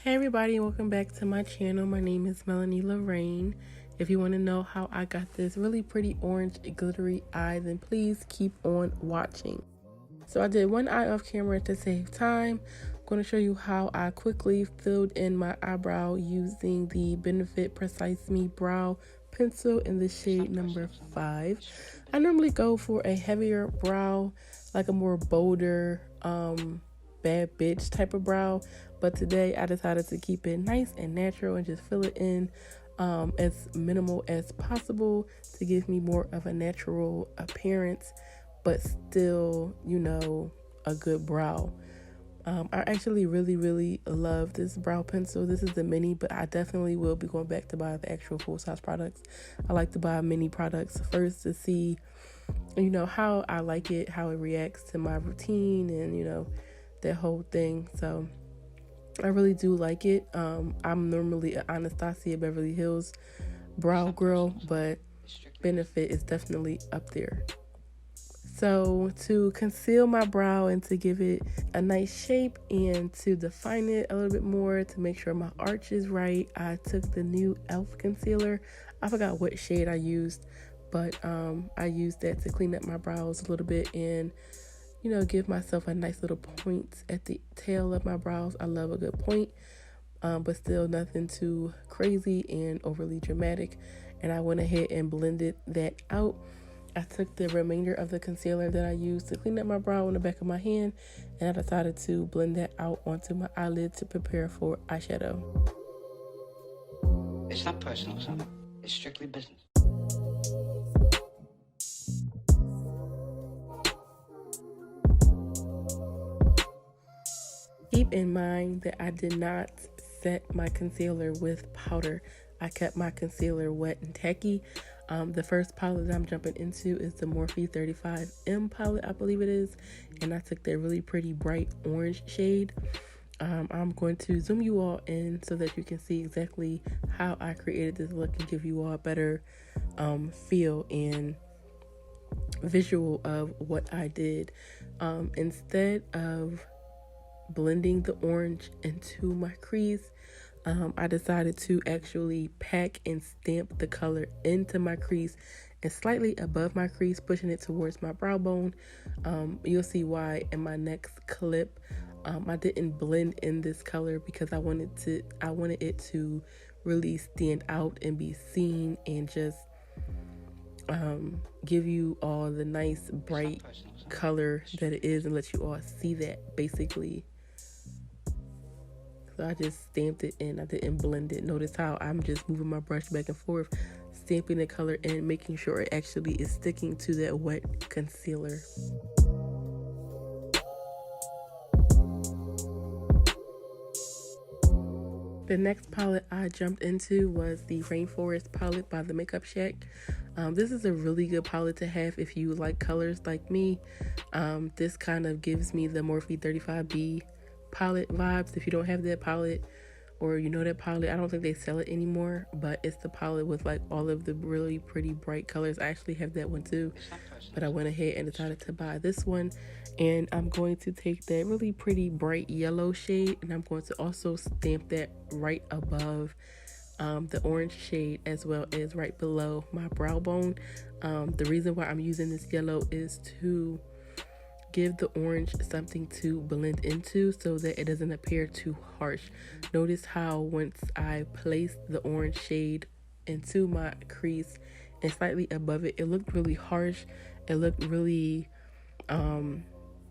Hey everybody, welcome back to my channel. My name is Melanie Lorraine. If you want to know how I got this really pretty orange glittery eye, then please keep on watching. So I did one eye off camera to save time. I'm going to show you how I quickly filled in my eyebrow using the Benefit Precise Me Brow Pencil in the shade number 5. I normally go for a heavier brow, like a more bolder, bad bitch type of brow, but today I decided to keep it nice and natural and just fill it in as minimal as possible to give me more of a natural appearance, but still, a good brow. I actually really love this brow pencil. This is the mini, but I definitely will be going back to buy the actual full-size products. I like to buy mini products first to see, how I like it, how it reacts to my routine, and, that whole thing. So I really do like it. I'm normally an Anastasia Beverly Hills brow girl, but Benefit is definitely up there. So to conceal my brow and to give it a nice shape and to define it a little bit more, to make sure my arch is right, I took the new e.l.f. concealer. I forgot what shade I used, but I used that to clean up my brows a little bit and give myself a nice little point at the tail of my brows. I love a good point, but still nothing too crazy and overly dramatic. And I went ahead and blended that out. I took the remainder of the concealer that I used to clean up my brow on the back of my hand, and I decided to blend that out onto my eyelid to prepare for eyeshadow. It's not personal, son. It's strictly business. Keep in mind that I did not set my concealer with powder. I kept my concealer wet and tacky. The first palette that I'm jumping into is the Morphe 35M palette, I believe it is. And I took that really pretty bright orange shade. I'm going to zoom you all in so that you can see exactly how I created this look and give you all a better feel and visual of what I did. Instead of blending the orange into my crease, I decided to actually pack and stamp the color into my crease and slightly above my crease, pushing it towards my brow bone. You'll see why in my next clip. I didn't blend in this color because I wanted it to really stand out and be seen and just give you all the nice bright color that it is and let you all see that basically. So I just stamped it in. I didn't blend it. Notice how I'm just moving my brush back and forth, stamping the color in, making sure it actually is sticking to that wet concealer. The next palette I jumped into was the Rainforest palette by the Makeup Shack. This is a really good palette to have if you like colors like me. This kind of gives me the Morphe 35B palette vibes. If you don't have that palette or that palette, I don't think they sell it anymore, but it's the palette with like all of the really pretty bright colors. I actually have that one too, but I went ahead and decided to buy this one. And I'm going to take that really pretty bright yellow shade and I'm going to also stamp that right above the orange shade as well as right below my brow bone. The reason why I'm using this yellow is to give the orange something to blend into so that it doesn't appear too harsh. Notice how once I placed the orange shade into my crease and slightly above it, it looked really harsh. It looked really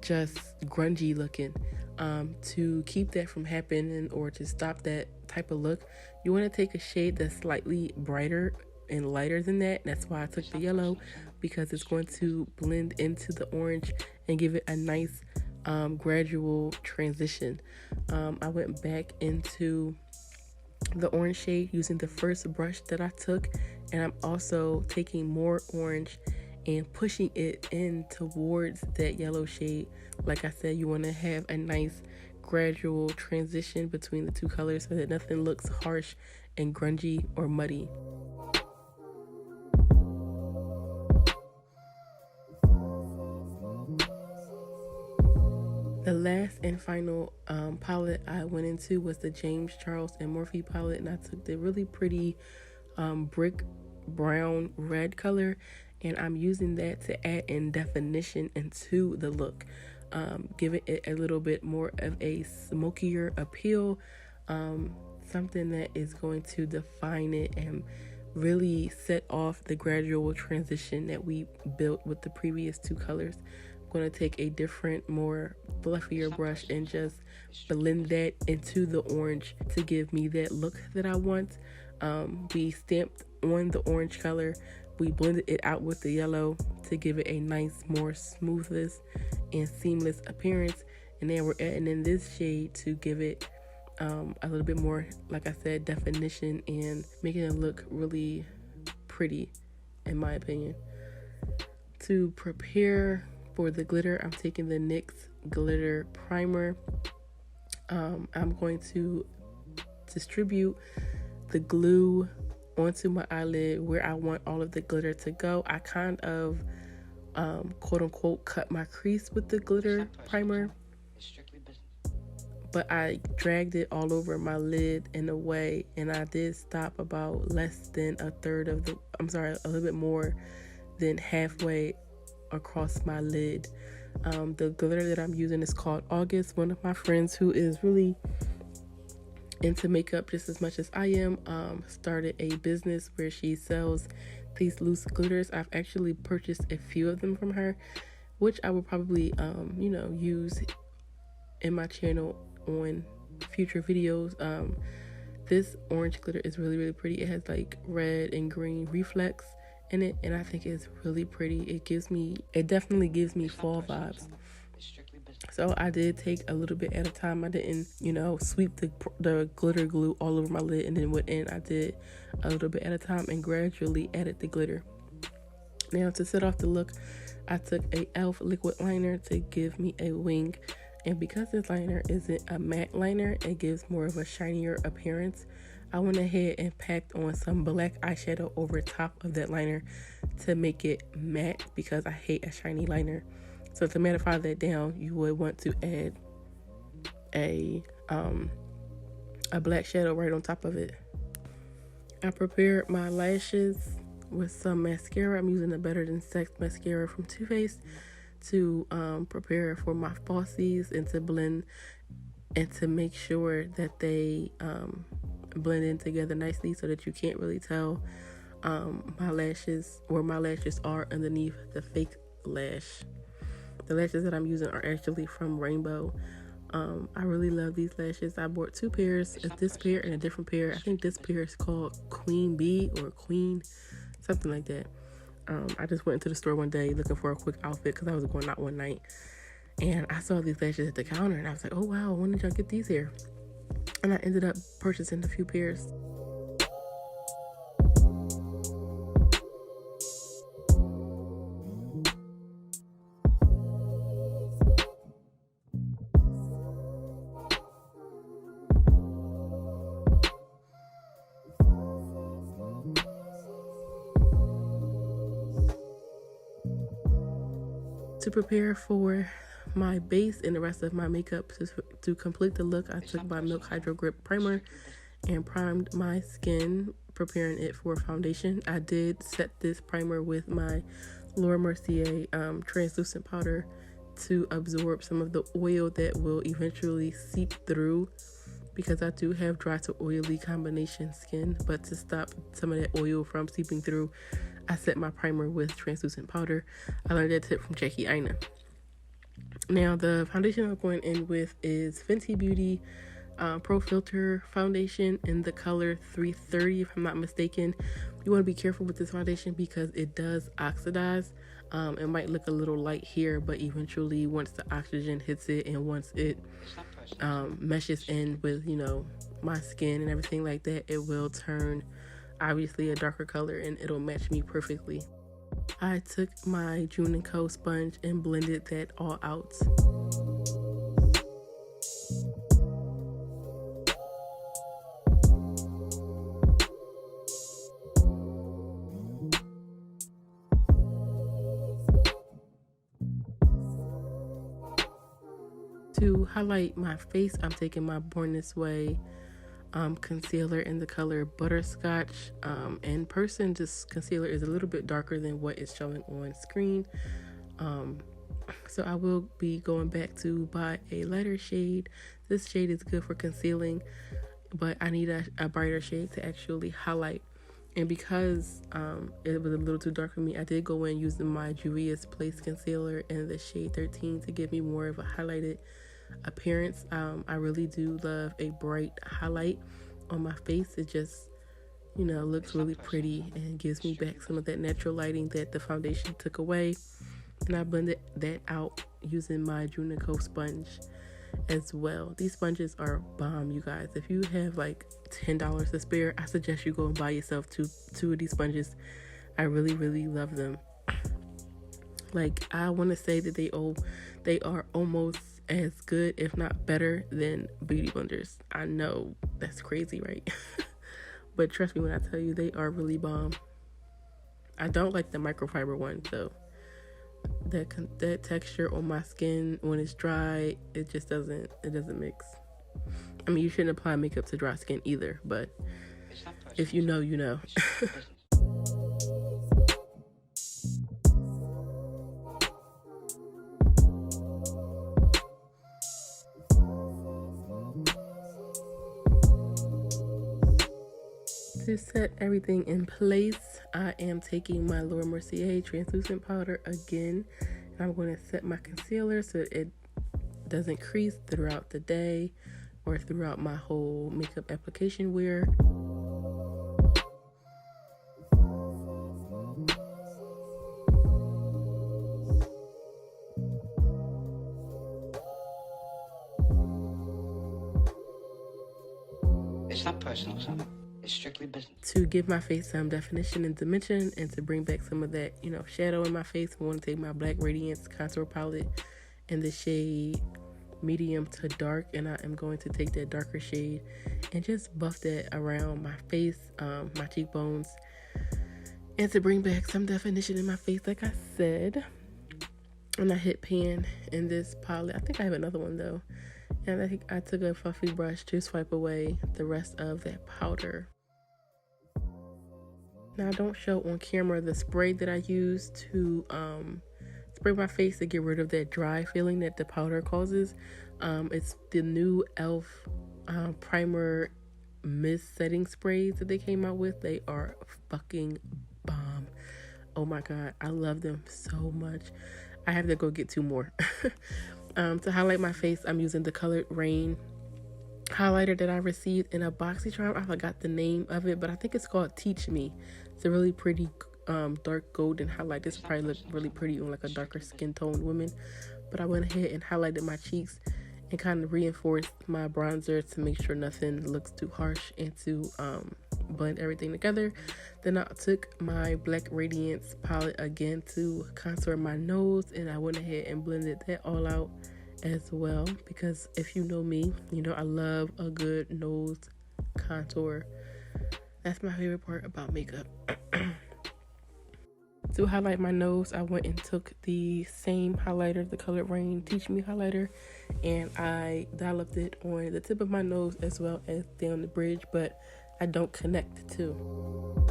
just grungy looking. To keep that from happening or to stop that type of look, you want to take a shade that's slightly brighter and lighter than that. That's why I took the yellow, because it's going to blend into the orange and give it a nice gradual transition. I went back into the orange shade using the first brush that I took, and I'm also taking more orange and pushing it in towards that yellow shade. Like I said, you want to have a nice gradual transition between the two colors so that nothing looks harsh and grungy or muddy. The last and final palette I went into was the James Charles and Morphe palette, and I took the really pretty brick brown red color, and I'm using that to add in definition into the look, giving it a little bit more of a smokier appeal, something that is going to define it and really set off the gradual transition that we built with the previous two colors. I'm going to take a different, more fluffier brush and just blend that into the orange to give me that look that I want. We stamped on the orange color, we blended it out with the yellow to give it a nice, more smoothness and seamless appearance, and then we're adding in this shade to give it a little bit more, like I said, definition and making it look really pretty, in my opinion. To prepare for the glitter, I'm taking the NYX glitter primer. I'm going to distribute the glue onto my eyelid where I want all of the glitter to go. I kind of quote unquote cut my crease with the glitter primer, but I dragged it all over my lid in a way, and I did stop about less than a little bit more than halfway across my lid. The glitter that I'm using is called August. One of my friends who is really into makeup just as much as I am started a business where she sells these loose glitters. I've actually purchased a few of them from her, which I will probably use in my channel on future videos. This orange glitter is really, really pretty. It has like red and green reflex in it, and I think it's really pretty. It definitely gives me fall vibes. So I did take a little bit at a time. I didn't, sweep the glitter glue all over my lid and then went in. I did a little bit at a time and gradually added the glitter. Now, to set off the look, I took a e.l.f. liquid liner to give me a wing. And because this liner isn't a matte liner, it gives more of a shinier appearance. I went ahead and packed on some black eyeshadow over top of that liner to make it matte, because I hate a shiny liner. So to mattify that down, you would want to add a black shadow right on top of it. I prepared my lashes with some mascara. I'm using the Better Than Sex mascara from Too Faced to prepare for my falsies and to blend and to make sure that they blend in together nicely so that you can't really tell my lashes where my lashes are underneath the fake lash. The lashes that I'm using are actually from Rainbow. I really love these lashes. I bought two pairs, this pair and a different pair. I think this pair is called Queen Bee or Queen, something like that. I just went into the store one day looking for a quick outfit because I was going out one night, and I saw these lashes at the counter, and I was like, oh wow, when did y'all get these here? And I ended up purchasing a few pairs. To prepare for my base and the rest of my makeup, to complete the look, I took my Milk Hydro Grip primer and primed my skin, preparing it for foundation. I did set this primer with my Laura Mercier translucent powder to absorb some of the oil that will eventually seep through, because I do have dry to oily combination skin. But to stop some of that oil from seeping through, I set my primer with translucent powder. I learned that tip from Jackie Aina. Now, the foundation I'm going in with is Fenty Beauty Pro Filter foundation in the color 330, if I'm not mistaken. You want to be careful with this foundation because it does oxidize. It might look a little light here, but eventually once the oxygen hits it and once it meshes in with, my skin and everything like that, it will turn obviously a darker color and it'll match me perfectly. I took my June & Co sponge and blended that all out. To highlight my face, I'm taking my Born This Way concealer in the color Butterscotch. In person, this concealer is a little bit darker than what is showing on screen. So I will be going back to buy a lighter shade. This shade is good for concealing, but I need a brighter shade to actually highlight. And because it was a little too dark for me, I did go in using my Juvia's Place concealer in the shade 13 to give me more of a highlighted appearance. I really do love a bright highlight on my face. It just, looks really pretty and gives me back some of that natural lighting that the foundation took away. And I blended that out using my Junico sponge as well. These sponges are bomb, you guys. If you have like $10 to spare, I suggest you go and buy yourself two of these sponges. I really, really love them. Like, I want to say that they are almost as good, if not better, than beauty blenders. I know that's crazy, right? But trust me when I tell you, they are really bomb. I don't like the microfiber ones though. That texture on my skin when it's dry, it doesn't mix. I mean, you shouldn't apply makeup to dry skin either, but if you know, you know. To set everything in place, I am taking my Laura Mercier translucent powder again. I'm going to set my concealer so it doesn't crease throughout the day or throughout my whole makeup application wear. It's not personal, son. It's strictly business. To give my face some definition and dimension, and to bring back some of that, shadow in my face, I want to take my Black Radiance contour palette in the shade medium to dark, and I am going to take that darker shade and just buff that around my face, my cheekbones, and to bring back some definition in my face, like I said. And I hit pan in this palette. I think I have another one though. And I think I took a fluffy brush to swipe away the rest of that powder. Now, I don't show on camera the spray that I use to spray my face to get rid of that dry feeling that the powder causes. It's the new e.l.f. Primer Mist Setting Sprays that they came out with. They are fucking bomb. Oh my god, I love them so much. I have to go get 2 more. To highlight my face, I'm using the Colored Rain highlighter that I received in a BoxyCharm. I forgot the name of it, but I think it's called Teach Me. It's a really pretty dark golden highlight. This probably look really pretty on like a darker skin tone woman, but I went ahead and highlighted my cheeks and kind of reinforced my bronzer to make sure nothing looks too harsh, and to blend everything together. Then I took my Black Radiance palette again to contour my nose, and I went ahead and blended that all out as well, because if you know me, I love a good nose contour. That's my favorite part about makeup. To highlight my nose, I went and took the same highlighter, the Colored Rain Teach Me highlighter, and I dolloped it on the tip of my nose as well as down the bridge, but I don't connect the two.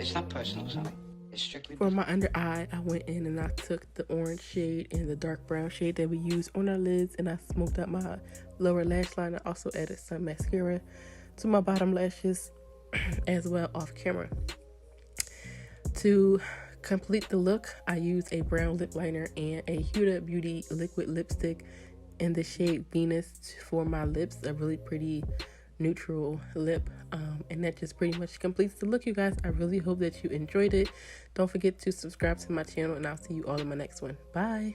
It's not personal, son. It's strictly For my under eye, I went in and I took the orange shade and the dark brown shade that we use on our lids, and I smoked out my lower lash line. I also added some mascara to my bottom lashes as well off camera. To complete the look, I used a brown lip liner and a Huda Beauty liquid lipstick in the shade Venus for my lips, a really pretty neutral lip, and that just pretty much completes the look, you guys. I really hope that you enjoyed it. Don't forget to subscribe to my channel, and I'll see you all in my next one. Bye.